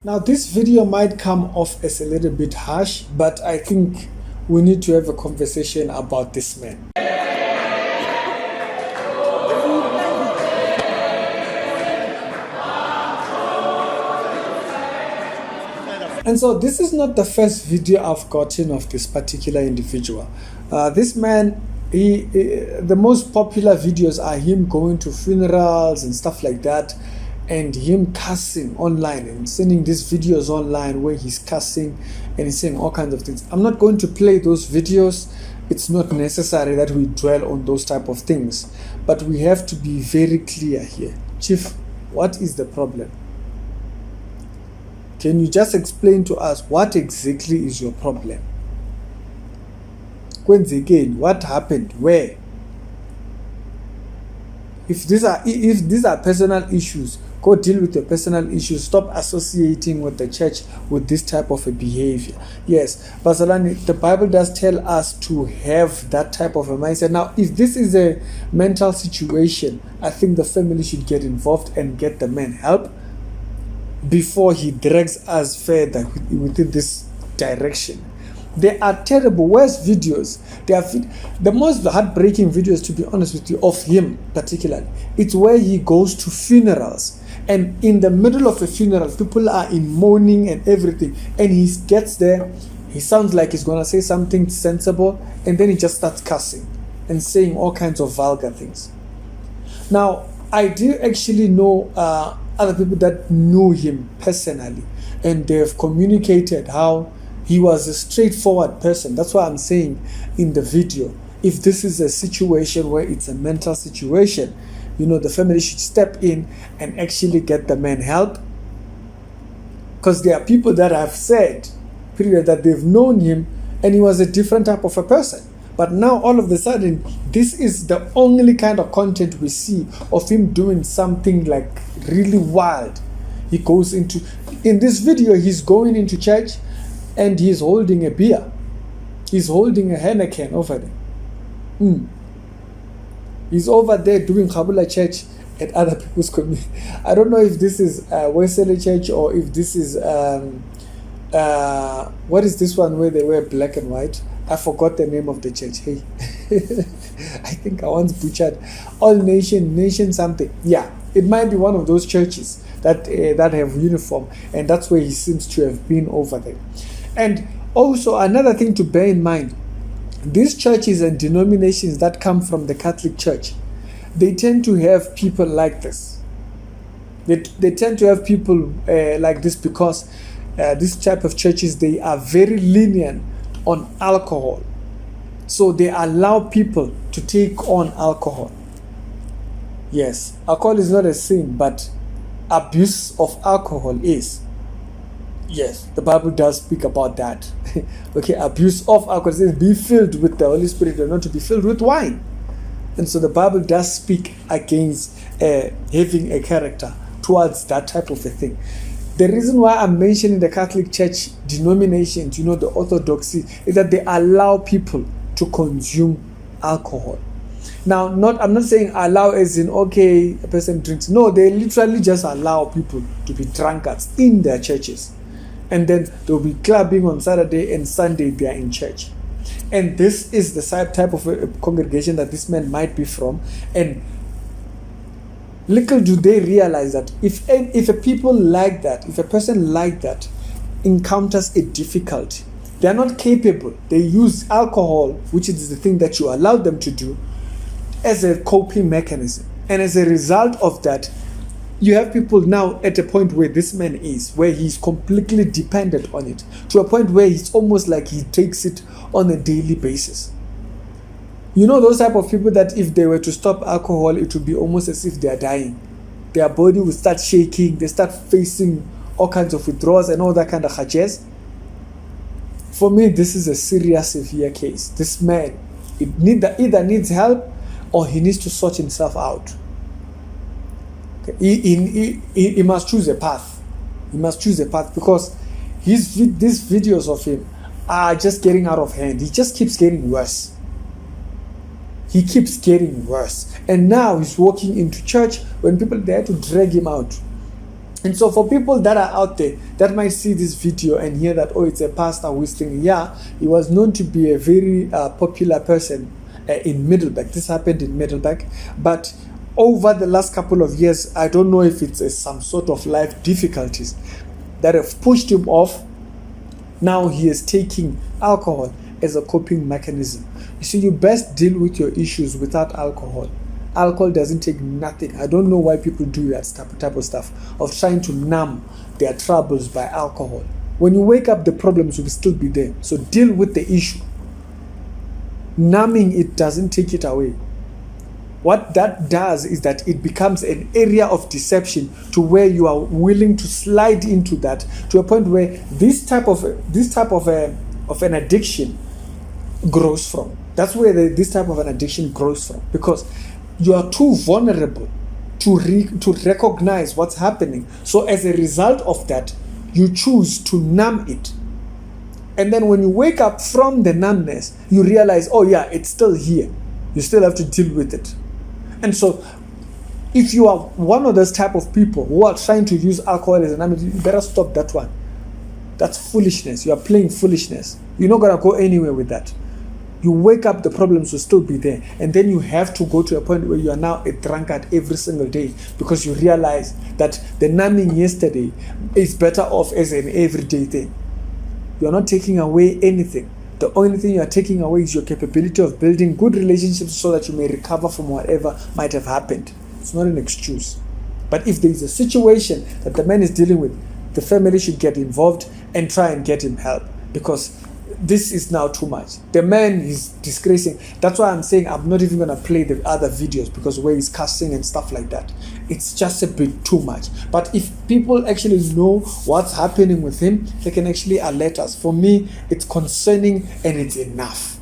Now this video might come off as a little bit harsh, but I think we need to have a conversation about this man. And so this is not the first video I've gotten of this particular individual. This man, the most popular videos are him going to funerals and stuff like that, and him cussing online and sending these videos online where he's cussing and he's saying all kinds of things. I'm not going to play those videos. It's not necessary that we dwell on those type of things, but we have to be very clear here. Chief, what is the problem? Can you just explain to us what exactly is your problem? Again, what happened? Where? If these are personal issues, go deal with your personal issues. Stop associating with the church with this type of a behavior. Yes, Basalani, the Bible does tell us to have that type of a mindset. Now, if this is a mental situation, I think the family should get involved and get the man help before he drags us further within this direction. They are terrible, worst videos. They are the most heartbreaking videos, to be honest with you, of him particularly. It's where he goes to funerals, and in the middle of a funeral, people are in mourning and everything, and he gets there, he sounds like he's gonna say something sensible, and then he just starts cussing and saying all kinds of vulgar things. Now, I do actually know other people that knew him personally, and they have communicated how he was a straightforward person. That's why I'm saying in the video, if this is a situation where it's a mental situation, the family should step in and actually get the man help. Because there are people that have said, period, that they've known him and he was a different type of a person. But now all of a sudden, this is the only kind of content we see of him doing something like really wild. He goes in this video, he's going into church and he's holding a beer. He's holding a Heineken over there. He's over there doing Kabula church at other people's community. I don't know if this is Wesley Church or if this is what is this one where they wear black and white? I forgot the name of the church. Hey, I think I once butchered All Nation something. Yeah, it might be one of those churches that have uniform, and that's where he seems to have been over there. And also another thing to bear in mind, these churches and denominations that come from the Catholic Church, they tend to have people like this. They tend to have people like this because this type of churches, they are very lenient on alcohol. So they allow people to take on alcohol. Yes, alcohol is not a sin, but abuse of alcohol is. Yes, the Bible does speak about that. Okay, abuse of alcohol says be filled with the Holy Spirit and not to be filled with wine. And so the Bible does speak against having a character towards that type of a thing. The reason why I'm mentioning the Catholic Church denominations, the orthodoxy, is that they allow people to consume alcohol. Now, I'm not saying allow as in, okay, a person drinks. No, they literally just allow people to be drunkards in their churches. And then they'll be clubbing on Saturday and Sunday they are in church. And this is the type of a congregation that this man might be from. And little do they realize that if a people like that, if a person like that encounters a difficulty, they are not capable. They use alcohol, which is the thing that you allow them to do, as a coping mechanism. And as a result of that, you have people now at a point where this man is, where he's completely dependent on it, to a point where it's almost like he takes it on a daily basis. Those type of people that if they were to stop alcohol, it would be almost as if they are dying. Their body will start shaking, they start facing all kinds of withdrawals and all that kind of hajjaz. For me, this is a serious, severe case. This man, either needs help or he needs to sort himself out. Okay. He must choose a path. He must choose a path because these videos of him are just getting out of hand. He just keeps getting worse. He keeps getting worse. And now he's walking into church when people dare to drag him out. And so for people that are out there that might see this video and hear that, oh, it's a pastor who is thinking, yeah, he was known to be a very popular person in Middleburg. This happened in Middleburg. But over the last couple of years, I don't know if it's some sort of life difficulties that have pushed him off. Now he is taking alcohol as a coping mechanism. You see, you best deal with your issues without alcohol. Alcohol doesn't take nothing. I don't know why people do that type of stuff of trying to numb their troubles by alcohol. When you wake up, the problems will still be there. So deal with the issue. Numbing it doesn't take it away. What that does is that it becomes an area of deception to where you are willing to slide into that, to a point where this type of an addiction grows from. That's where this type of an addiction grows from, because you are too vulnerable to recognize what's happening. So as a result of that, you choose to numb it. And then when you wake up from the numbness, you realize, oh yeah, it's still here. You still have to deal with it. And so if you are one of those type of people who are trying to use alcohol as an numbing, you better stop that one. That's foolishness. You are playing foolishness. You're not going to go anywhere with that. You wake up, the problems will still be there. And then you have to go to a point where you are now a drunkard every single day, because you realize that the numbing yesterday is better off as an everyday thing. You're not taking away anything. The only thing you are taking away is your capability of building good relationships so that you may recover from whatever might have happened. It's not an excuse. But if there is a situation that the man is dealing with, the family should get involved and try and get him help, because this is now too much. The man is disgracing. That's why I'm saying I'm not even going to play the other videos, because where he's cussing and stuff like that, it's just a bit too much. But if people actually know what's happening with him, they can actually alert us. For me, it's concerning and it's enough.